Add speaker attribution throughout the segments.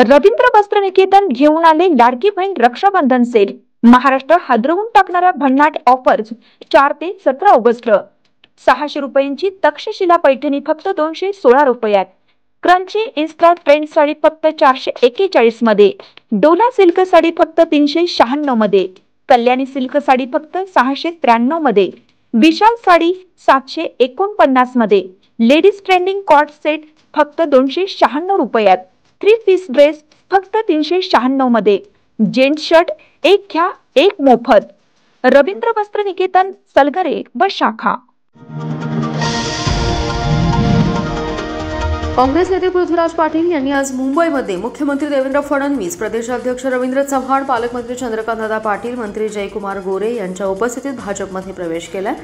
Speaker 1: रवींद्र वस्त्र निकेतन घेऊन आले लाडकी बहीण रक्षाबंधन सेल। महाराष्ट्र हादरवून टाकणाऱ्या भन्नाट ऑफर्स 4 ते 17 ऑगस्ट। 600 रुपयांची तक्षशिला पैठणी फक्त 216 रुपयात। क्रंची इन्स्टा ट्रेंड साडी फक्त 441 मध्ये। डोला सिल्क साडी फक्त 396 मध्ये। कल्याणी सिल्क साडी फक्त 693 मध्ये। विशाल साडी 749 मध्ये। लेडीज ट्रेंडिंग कॉर्ड सेट फक्त 296 रुपयात। 3 पीस ड्रेस फक्त 396 मध्ये। जेंट्स शर्ट एक घ्या एक मोफत। रवींद्र वस्त्र निकेतन, सलगरे व शाखा।
Speaker 2: काँग्रेस नेते पृथ्वीराज पाटील यांनी आज मुंबईमध्ये मुख्यमंत्री देवेंद्र फडणवीस, प्रदेशाध्यक्ष रवींद्र चव्हाण, पालकमंत्री चंद्रकांतदादा पाटील, मंत्री जयकुमार गोरे यांच्या उपस्थितीत भाजपमध्ये प्रवेश केलाय।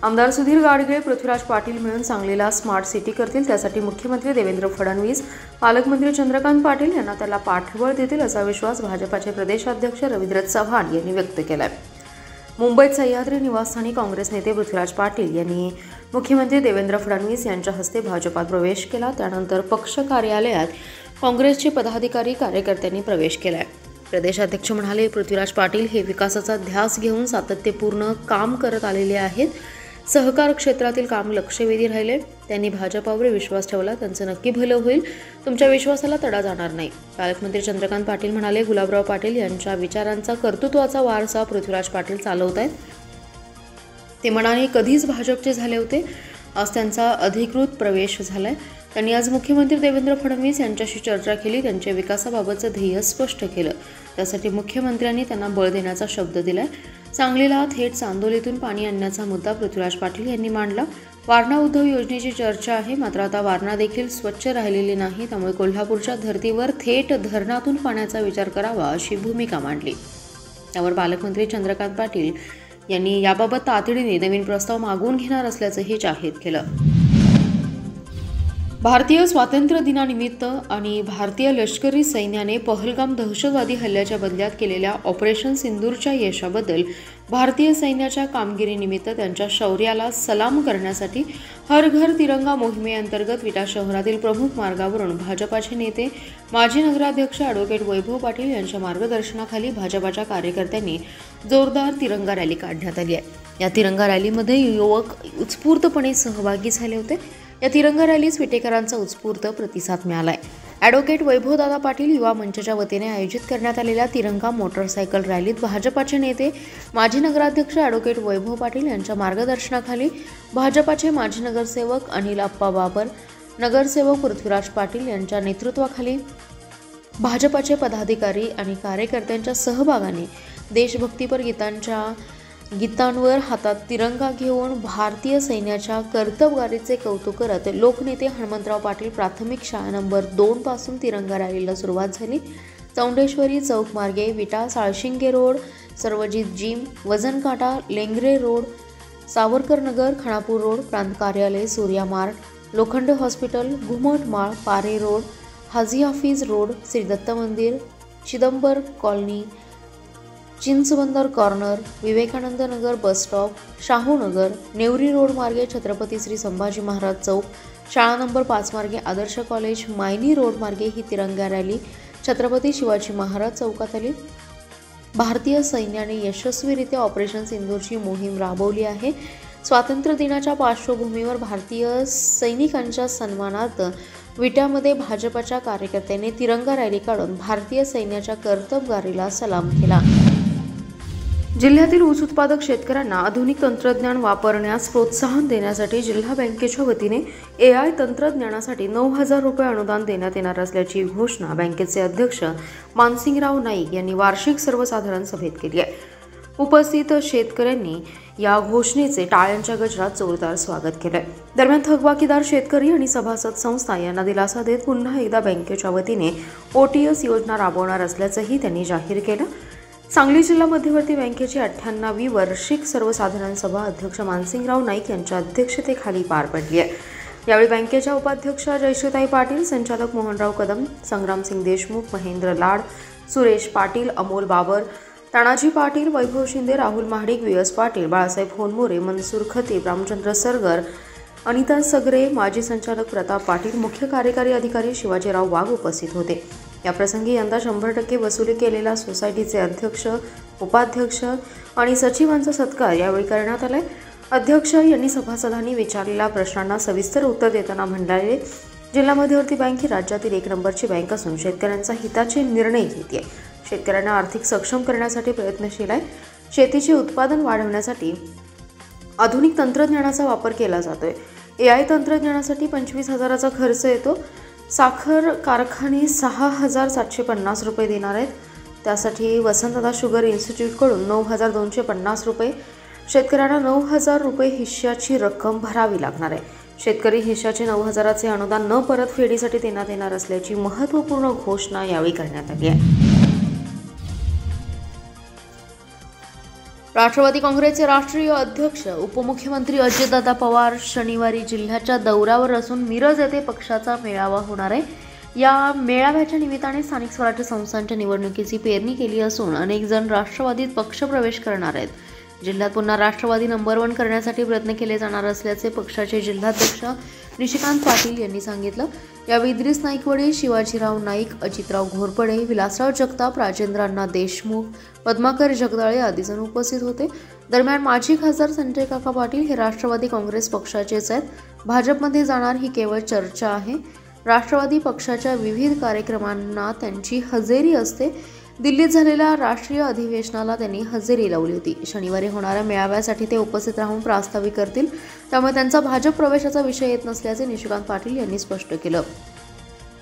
Speaker 2: आमदार सुधीर गाडगीळ, पृथ्वीराज पाटील मिळून सांगलीला स्मार्ट सिटी करतील, त्यासाठी मुख्यमंत्री देवेंद्र फडणवीस, पालकमंत्री चंद्रकांत पाटील यांना त्याला पाठबळ देतील असा विश्वास भाजपाचे प्रदेशाध्यक्ष रवींद्र चव्हाण यांनी व्यक्त केलाय। मुंबईत सह्याद्री निवासस्थानी काँग्रेस नेते पृथ्वीराज पाटील यांनी मुख्यमंत्री देवेंद्र फडणवीस यांच्या हस्ते भाजपात प्रवेश केला। त्यानंतर पक्ष कार्यालयात काँग्रेसचे पदाधिकारी कार्यकर्त्यांनी प्रवेश केलाय। प्रदेशाध्यक्ष म्हणाले, पृथ्वीराज पाटील हे विकासाचा ध्यास घेऊन सातत्यपूर्ण काम करत आलेले आहेत। सहकार क्षेत्रातील काम लक्षवेधी राहिले। त्यांनी भाजपावर विश्वास ठेवला, त्यांचं नक्की भलं होईल, तुमच्या विश्वासाला तडा जाणार नाही। पालकमंत्री चंद्रकांत पाटील म्हणाले, गुलाबराव पाटील यांच्या विचारांचा, कर्तृत्वाचा वारसा पृथ्वीराज पाटील चालवत आहेत। ते म्हणाले, कधीच भाजपचे झाले होते, आज त्यांचा अधिकृत प्रवेश झालाय। त्यांनी आज मुख्यमंत्री देवेंद्र फडणवीस यांच्याशी चर्चा केली, त्यांच्या विकासाबाबतचं ध्येय स्पष्ट केलं, त्यासाठी मुख्यमंत्र्यांनी त्यांना बळ देण्याचा शब्द दिलाय। सांगलीला थेट चांदोलीतून पाणी आणण्याचा मुद्दा पृथ्वीराज पाटील यांनी मांडला। वारणा उद्धव योजनेची चर्चा आहे, मात्र आता वारणा देखील स्वच्छ राहिलेली नाही, त्यामुळे कोल्हापूरच्या धर्तीवर थेट धरणातून पाण्याचा विचार करावा अशी भूमिका मांडली। त्यावर पालकमंत्री चंद्रकांत पाटील यांनी याबाबत तातडीने नवीन प्रस्ताव मागवून घेणार असल्याचंही जाहीर केलं। भारतीय स्वातंत्र्य दिनानिमित्त आणि भारतीय लष्करी सैन्याने पहलगाम दहशतवादी हल्ल्याच्या बदल्यात केलेल्या ऑपरेशन सिंदूरच्या यशाबद्दल भारतीय सैन्याच्या कामगिरीनिमित्त त्यांच्या शौर्याला सलाम करण्यासाठी हर घर तिरंगा मोहिमेअंतर्गत विटा शहरातील प्रमुख मार्गावरून भाजपाचे नेते माजी नगराध्यक्ष ॲडव्होकेट वैभव पाटील यांच्या मार्गदर्शनाखाली भाजपाच्या कार्यकर्त्यांनी जोरदार तिरंगा रॅली काढण्यात आली आहे। या तिरंगा रॅलीमध्ये युवक उत्स्फूर्तपणे सहभागी झाले होते। या तिरंगा रॅलीस विटेकरांचा उत्स्फूर्त प्रतिसाद मिळालाय। ॲडव्होकेट वैभवदादा पाटील युवा मंचच्या वतीने आयोजित करण्यात आलेल्या तिरंगा मोटरसायकल रॅलीत भाजपाचे नेते माजी नगराध्यक्ष ॲडव्होकेट वैभव पाटील यांच्या मार्गदर्शनाखाली भाजपाचे माजी नगरसेवक अनिल अप्पा बाबर, नगरसेवक पृथ्वीराज पाटील यांच्या नेतृत्वाखाली भाजपाचे पदाधिकारी आणि कार्यकर्त्यांच्या सहभागाने देशभक्तीपर गीतांवर हातात तिरंगा घेऊन भारतीय सैन्याच्या कर्तबगारीचे कौतुक करत लोकनेते हनुमंतराव पाटील प्राथमिक शाळा नंबर 2 पासून तिरंगा रॅलीला सुरुवात झाली। चौंडेश्वरी चौक मार्गे विटा, साळशिंगे रोड, सर्वजित जिम, वजनकाटा, लेंगरे रोड, सावरकर नगर, खानापूर रोड, प्रांत कार्यालय, Surya Marg, Lokhand hospital, Ghumatmal, Pare road, Haji Hafiz road, Shri Datta मंदिर, Chidambar colony, Chinchbandar corner, Vivekanand Nagar bus stop, Shahu Nagar, Nevari road मार्गे छत्रपती श्री संभाजी महाराज चौक, शाळा नंबर 5 मार्गे आदर्श कॉलेज, मायनी रोड मार्गे ही तिरंगा रॅली छत्रपती शिवाजी महाराज चौकात आली। भारतीय सैन्याने यशस्वीरित्या ऑपरेशन सिंदूरची मोहीम राबवली आहे। स्वातंत्र्य दिनाच्या पार्श्वभूमीवर भारतीय सैनिकांच्या सन्मानार्थ विट्यामध्ये भाजपाच्या कार्यकर्त्यांनी तिरंगा रॅली काढून भारतीय सैन्याच्या कर्तबगारीला सलाम केला। जिल्ह्यातील ऊस उत्पादक शेतकऱ्यांना आधुनिक तंत्रज्ञान वापरण्यास प्रोत्साहन देण्यासाठी जिल्हा बँकेच्या वतीने AI तंत्रज्ञानासाठी 9,000 रुपये अनुदान देण्यात येणार असल्याची घोषणा बँकेचे अध्यक्ष मानसिंगराव नाईक यांनी वार्षिक सर्वसाधारण सभेत केली आहे। उपस्थित शेतकऱ्यांनी या घोषणेचे टाळ्यांच्या गजरात जोरदार स्वागत केले। दरम्यान थकबाकीदार शेतकरी आणि सभासद संस्था यांना दिलासा देत पुन्हा एकदा बँकेच्या वतीने OTS योजना राबवणार असल्याचंही त्यांनी जाहीर केलं। सांगली जिल्हा मध्यवर्ती बँकेची 98वी वार्षिक सर्वसाधारण सभा अध्यक्ष मानसिंगराव नाईक यांच्या अध्यक्षतेखाली पार पडली आहे। यावेळी बँकेच्या उपाध्यक्ष जयश्रीताई पाटील, संचालक मोहनराव कदम, संग्रामसिंग देशमुख, महेंद्र लाड, सुरेश पाटील, अमोल बाबर, तानाजी पाटील, वैभव शिंदे, राहुल महाडिक, VS पाटील, बाळासाहेब होनमोरे, मनसूर खतीब, रामचंद्र सरगर, अनिता सगरे, माजी संचालक प्रताप पाटील, मुख्य कार्यकारी अधिकारी शिवाजीराव वाघ उपस्थित होते। याप्रसंगी यंदा 100% वसुली केलेल्या सोसायटीचे अध्यक्ष, उपाध्यक्ष आणि सचिवांचा सत्कार यावेळी करण्यात आलाय। अध्यक्ष यांनी सभासदांनी विचारलेल्या प्रश्नांना सविस्तर उत्तर देताना म्हणाले, जिल्हा मध्यवर्ती बँक ही राज्यातील 1 नंबरची बँक असून शेतकऱ्यांच्या हिताचे निर्णय घेते। शेतकऱ्यांना आर्थिक सक्षम करण्यासाठी प्रयत्नशील आहे। शेतीचे उत्पादन वाढवण्यासाठी आधुनिक तंत्रज्ञानाचा वापर केला जातोय। AI तंत्रज्ञानासाठी 25,000चा खर्च येतो। साखर कारखाने 6,750 रुपये देणार आहेत। त्यासाठी वसंतदादा शुगर इन्स्टिट्यूटकडून 9,250 रुपये, शेतकऱ्यांना 9,000 रुपये हिश्श्याची रक्कम भरावी लागणार आहे। शेतकरी हिश्श्याचे 9,000चे अनुदान न परतफेडीसाठी देण्यात येणार असल्याची महत्त्वपूर्ण घोषणा यावेळी करण्यात आली आहे। राष्ट्रवादी काँग्रेसचे राष्ट्रीय अध्यक्ष उपमुख्यमंत्री अजितदादा पवार शनिवारी जिल्ह्याच्या दौऱ्यावर असून मिरज येथे पक्षाचा मेळावा होणार आहे। या मेळाव्याच्या निमित्ताने स्थानिक स्वराज्य संस्थांच्या निवडणुकीची पेरणी केली असून अनेक जण राष्ट्रवादीत पक्षप्रवेश करणार आहेत। जिल्ह्यात पुन्हा राष्ट्रवादी नंबर 1 करण्यासाठी प्रयत्न केले जाणार असल्याचे पक्षाचे जिल्हाध्यक्ष निशिकांत पाटील यांनी सांगितलं। यावेळी इद्रिस नाईकवडे, शिवाजीराव नाईक, अजितराव घोरपडे, विलासराव जगताप, राजेंद्र अण्णा देशमुख, पद्माकर जगदाळे आदी जण उपस्थित होते। दरम्यान माजी खासदार संजय काका पाटील हे राष्ट्रवादी काँग्रेस पक्षाचेच आहेत। भाजपमध्ये जाणार ही केवळ चर्चा आहे। राष्ट्रवादी पक्षाच्या विविध कार्यक्रमांना त्यांची हजेरी असते। दिल्लीत झालेल्या राष्ट्रीय अधिवेशनाला त्यांनी हजेरी लावली होती। शनिवारी होणाऱ्या मेळाव्यासाठी ते उपस्थित राहून प्रास्ताविक करतील, त्यामुळे त्यांचा भाजप प्रवेशाचा विषय येत नसल्याचे निशिकांत पाटील यांनी स्पष्ट केलं।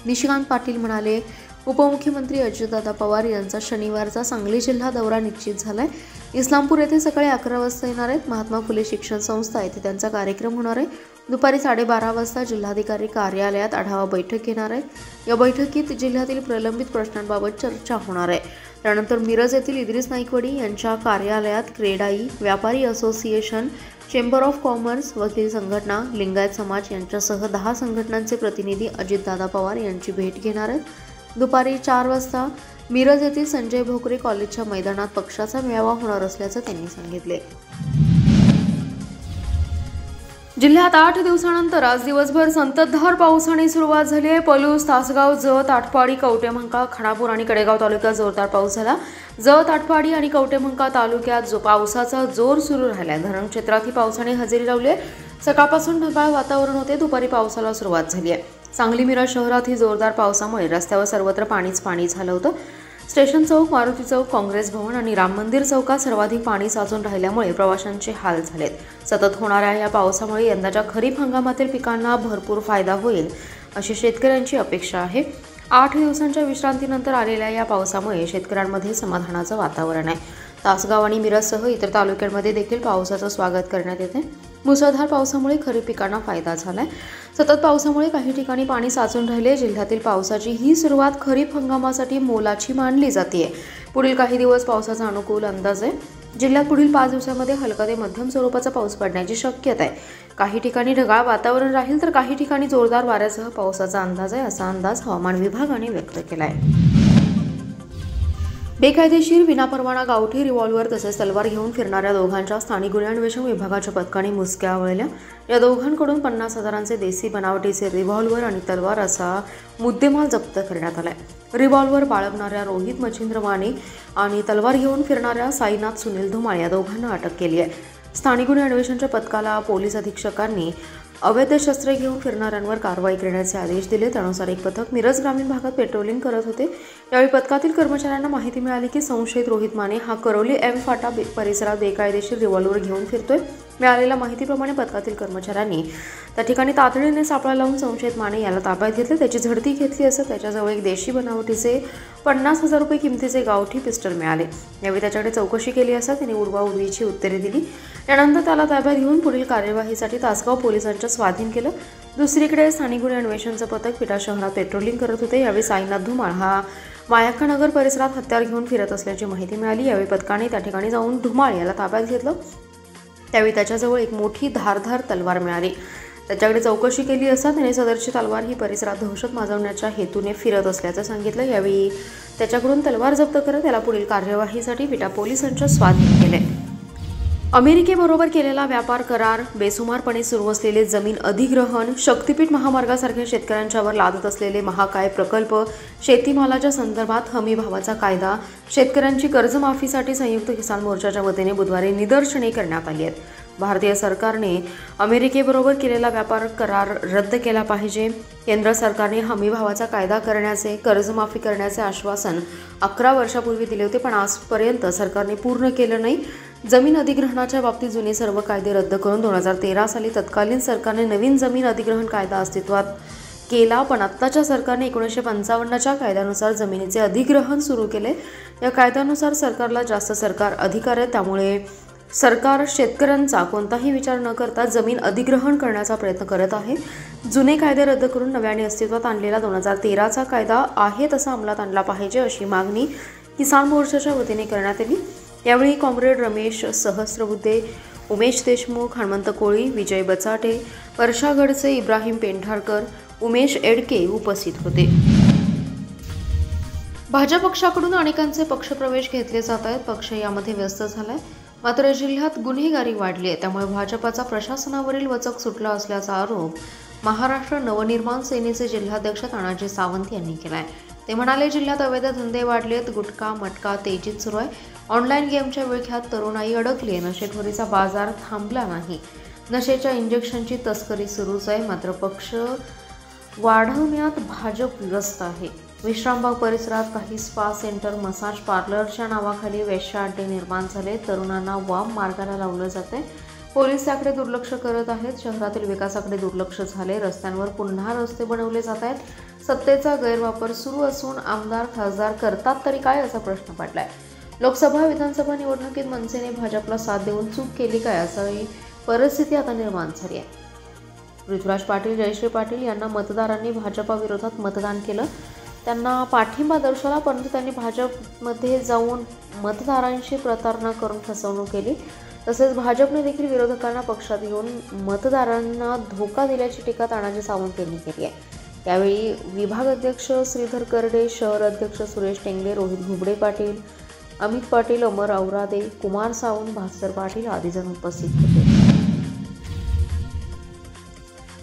Speaker 2: निशिकांत पाटील म्हणाले, उपमुख्यमंत्री अजितदादा पवार यांचा शनिवारचा सांगली जिल्हा दौरा निश्चित झालाय। इस्लामपूर येथे सकाळी 11 वाजता येणार आहेत। महात्मा फुले शिक्षण संस्था येथे त्यांचा कार्यक्रम होणार आहे। दुपारी 12:30 वाजता जिल्हाधिकारी कार्यालयात आढावा बैठक घेणार आहे। या बैठकीत जिल्ह्यातील प्रलंबित प्रश्नांबाबत चर्चा होणार आहे। त्यानंतर मिरज येथील इद्रिस नाईकवडी यांच्या कार्यालयात क्रेडाई, व्यापारी असोसिएशन, चेंबर ऑफ कॉमर्स, वकील संघटना, लिंगायत समाज यांच्यासह 10 संघटनांचे प्रतिनिधी अजितदादा पवार यांची भेट घेणार आहेत। दुपारी 4 वाजता मिरज येथील संजय भोकरे कॉलेजच्या मैदानात पक्षाचा मेळावा होणार असल्याचं त्यांनी सांगितले। जिल्ह्यात 8 दिवसानंतर आज दिवसभर संततधार पावसाने सुरुवात झाली आहे। पलूस, तासगाव, जत, आटपाडी, कवटेमंका, खानापूर आणि कडेगाव तालुक्यात जोरदार पाऊस झाला। जत, आटपाडी आणि कवटेमंका तालुक्यात पावसाचा जोर सुरू राहिला। धरण क्षेत्रातही पावसाने हजेरी लावली आहे। सकाळपासून ढगाळ वातावरण होते। दुपारी पावसाला सुरुवात झाली आहे। सांगली मिरज शहरातही जोरदार पावसामुळे रस्त्यावर सर्वत्र पाणी झालं होतं। स्टेशन चौक, मारुती चौक, काँग्रेस भवन आणि राम मंदिर चौकात सर्वाधिक पाणी साचून राहिल्यामुळे प्रवाशांचे हाल झालेत। सतत होणाऱ्या या पावसामुळे यंदाच्या खरीप हंगामातील पिकांना भरपूर फायदा होईल अशी शेतकऱ्यांची अपेक्षा आहे। 8 दिवसांच्या विश्रांतीनंतर आलेल्या या पावसामुळे शेतकऱ्यांमध्ये समाधानाचं वातावरण आहे। तासगाव आणि मिरजसह इतर तालुक्यांमध्ये देखील पावसाचं स्वागत करण्यात येते। मुसळधार पावसामुळे खरीप पिकांना फायदा झालाय। सतत पावसामुळे काही ठिकाणी पाणी साचून राहिले। जिल्ह्यातील पावसाची ही सुरुवात खरीप हंगामासाठी मोलाची मानली जाते। पुढील काही दिवस पावसाचा अनुकूल अंदाज आहे। जिल्ह्यात पुढील 5 दिवसांमध्ये हलका ते मध्यम स्वरूपाचा पाऊस पडण्याची शक्यता आहे। काही ठिकाणी ढगाळ वातावरण राहील तर काही ठिकाणी जोरदार वाऱ्यासह पावसाचा अंदाज आहे, असा अंदाज हवामान विभागाने व्यक्त केला आहे। बेकायदेशीर विनापरवाना गावठी रिव्हॉल्वर तसेच तलवार घेऊन फिरणाऱ्या दोघांच्या स्थानिक गुन्हे अन्वेषण विभागाच्या पथकाने मुसक्या आवळल्या। या दोघांकडून 50,000चे देसी बनावटीचे रिव्हॉल्वर आणि तलवार असा मुद्देमाल जप्त करण्यात आलाय। रिव्हॉल्वर बाळगणाऱ्या रोहित मच्छिंद्र माने आणि तलवार घेऊन फिरणाऱ्या साईनाथ सुनील धुमाळ या दोघांना अटक केली आहे। स्थानिक गुन्हे अन्वेषणच्या पथकाला पोलीस अधीक्षकांनी अवैध शस्त्रे घेऊन फिरणाऱ्यांवर कारवाई करण्याचे आदेश दिले। त्यानुसार एक पथक मिरज ग्रामीण भागात पेट्रोलिंग करत होते। यावेळी पथकातील कर्मचाऱ्यांना माहिती मिळाली की संशयित रोहित माने हा करोली एम फाटा परिसरात बेकायदेशीर रिव्हॉल्वर घेऊन फिरतोय। मिळालेल्या माहितीप्रमाणे पथकातील कर्मचाऱ्यांनी त्या ठिकाणी तातडीने सापळा लावून संशयित माने याला ताब्यात घेतले। त्याची झडती घेतली असता त्याच्याजवळ एक देशी बनावटीचे 50,000 रुपये किमतीचे गावठी पिस्टल मिळाले। यावेळी त्याच्याकडे चौकशी केली असता त्याने उडवाउडवीची उत्तरे दिली। यानंतर त्याला ताब्यात घेऊन पुढील कार्यवाहीसाठी तासगाव पोलिसांच्या स्वाधीन केलं। दुसरीकडे स्थानिक गुन्हे अन्वेषणचं पथक विटा शहरात पेट्रोलिंग करत होते। यावेळी साईनाथ धुमाळ हा मायाखानगर परिसरात हत्यार घेऊन फिरत असल्याची माहिती मिळाली। यावेळी पथकाने त्या ठिकाणी जाऊन धुमाळ याला ताब्यात घेतलं। त्यावेळी त्याच्याजवळ एक मोठी धारदार तलवार मिळाली। त्याच्याकडे चौकशी केली असता त्याने सदरची तलवार ही परिसरात दहशत माजवण्याच्या हेतूने फिरत असल्याचं सांगितलं। यावेळी त्याच्याकडून तलवार जप्त करत त्याला पुढील कार्यवाहीसाठी विटा पोलिसांच्या स्वाधीन केले। अमेरिकेबरोबर केलेला व्यापार करार, बेसुमारपणे सुरू असलेले जमीन अधिग्रहण, शक्तीपीठ महामार्गासारख्या शेतकऱ्यांच्यावर लादत असलेले महाकाय प्रकल्प, शेतीमालाच्या संदर्भात हमी भावाचा कायदा, शेतकऱ्यांची कर्जमाफीसाठी संयुक्त किसान मोर्चाच्या वतीने बुधवारी निदर्शने करण्यात आली आहेत. भारतीय सरकारने अमेरिकेबरोबर केलेला व्यापार करार रद्द केला पाहिजे. केंद्र सरकारने हमी भावाचा कायदा करण्याचे, कर्जमाफी करण्याचे आश्वासन 11 वर्षापूर्वी दिले होते, पण आजपर्यंत सरकारने पूर्ण केलं नाही. जमीन अधिग्रहणाच्या बाबतीत जुने सर्व कायदे रद्द करून 2013 साली तत्कालीन सरकारने नवीन जमीन अधिग्रहण कायदा अस्तित्वात केला, पण आत्ताच्या सरकारने 1955च्या कायद्यानुसार जमिनीचे अधिग्रहण सुरू केले. या कायद्यानुसार सरकारला जास्त सरकार अधिकार आहे, त्यामुळे सरकार शेतकऱ्यांचा कोणताही विचार न करता जमीन अधिग्रहण करण्याचा प्रयत्न करत आहे. जुने कायदे रद्द करून नव्याने अस्तित्वात आणलेला 2013चा कायदा आहे तसा अंमलात आणला पाहिजे, अशी मागणी किसान मोर्चाच्या वतीने करण्यात आली. यावेळी कॉम्रेड रमेश सहस्रबुद्धे, उमेश देशमुख, हनुमंत कोळी, विजय बचाटे, वर्षा गडसे, इब्राहिम पेंढारकर, उमेश एडके उपस्थित होते. भाजप पक्षाकडून अनेकांचे पक्षप्रवेश घेतले जात आहेत. पक्ष यामध्ये व्यस्त झालाय. मात्र जिल्ह्यात गुन्हेगारी वाढली आहे, त्यामुळे भाजपाचा प्रशासनावरील वचक सुटला असल्याचा आरोप महाराष्ट्र नवनिर्माण सेनेचे जिल्हाध्यक्ष तानाजी सावंत यांनी केला आहे. ते म्हणाले, जिल्ह्यात अवैध धंदे वाढलेत, गुटखा मटका तेजीत सुरू आहे. ऑनलाईन गेमच्या विळख्यात तरुणाई अडकली आहे. नशेखोरीचा बाजार थांबला नाही. नशेच्या इंजेक्शनची तस्करी सुरूच आहे. मात्र पक्ष वाढवण्यात भाजप व्यस्त आहे. विश्रामबाग परिसरात काही स्पा सेंटर, मसाज पार्लरच्या नावाखाली वेश्याअड्डे निर्माण झाले. तरुणांना वाम मार्गाला लावलं जाते. पोलीस त्याकडे दुर्लक्ष करत आहेत. शहरातील विकासाकडे दुर्लक्ष झाले. रस्त्यांवर पुन्हा रस्ते बनवले जात आहेत. सत्तेचा गैरवापर सुरू असून आमदार खासदार करतात तरी काय, असा प्रश्न पडलाय. लोकसभा विधानसभा निवडणुकीत मनसेने भाजपला साथ देऊन चूक केली काय, अशी परिस्थिती आता निर्माण झाली आहे. पृथ्वीराज पाटील, जयश्री पाटील यांना मतदारांनी भाजपाविरोधात मतदान केलं. त्यांना पाठिंबा दर्शवला, परंतु त्यांनी भाजपमध्ये जाऊन मतदारांशी प्रतारणा करून फसवणूक केली. तसेच भाजपने देखील विरोधकांना पक्षात घेऊन मतदारांना धोका दिल्याची टीका तानाजी सावंत यांनी केली आहे. यावेळी विभाग अध्यक्ष श्रीधर करडे, शहर अध्यक्ष सुरेश टेंगले, रोहित घुबडे पाटील, अमित पाटील, अमर औरादे, कुमार सावंत, भास्कर पाटील आदी जण उपस्थित होते.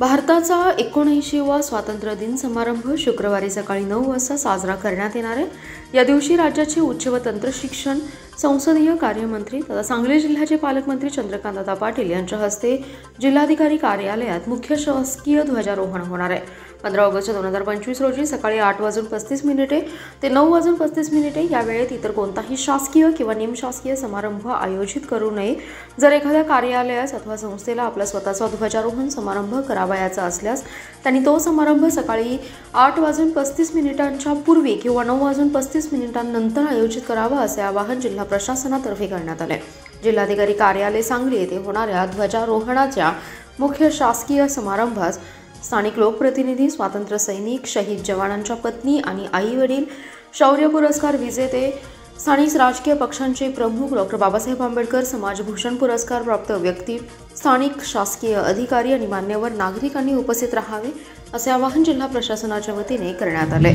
Speaker 2: भारताचा 79वा स्वातंत्र्य दिन समारंभ शुक्रवारी सकाळी 9 वाजता साजरा करण्यात येणार आहे. या दिवशी राज्याचे उच्च व तंत्र शिक्षण संसदीय कार्यमंत्री तथा सांगली जिल्ह्याचे पालकमंत्री चंद्रकांतदादा पाटील यांच्या हस्ते जिल्हाधिकारी कार्यालयात मुख्य शासकीय ध्वजारोहण होणार आहे. 15 ऑगस्ट 2025 रोजी सकाळी 8:35 ते 9:35 या वेळेत इतर कोणताही शासकीय किंवा निमशासकीय समारंभ आयोजित करू नये. जर एखाद्या कार्यालयास अथवा संस्थेला आपला स्वतःचा ध्वजारोहण समारंभ करावयाचा असल्यास त्यांनी तो समारंभ सकाळी 8:35 पूर्वी किंवा 9:35 नंतर आयोजित करावा, असे आवाहन जिल्हा प्रशासनातर्फे करण्यात आले. जिल्हाधिकारी कार्यालय सांगली येथे होणाऱ्या ध्वजारोहणाच्या मुख्य शासकीय समारंभास स्थानिक लोकप्रतिनिधी, स्वातंत्र्य सैनिक, शहीद जवानांच्या पत्नी आणि आई वडील, शौर्य पुरस्कार विजेते, स्थानिक राजकीय पक्षांचे प्रमुख, डॉक्टर बाबासाहेब आंबेडकर समाजभूषण पुरस्कार प्राप्त व्यक्ती, स्थानिक शासकीय अधिकारी आणि मान्यवर नागरिकांनी उपस्थित राहावे, असे आवाहन जिल्हा प्रशासनाच्या वतीने करण्यात आले.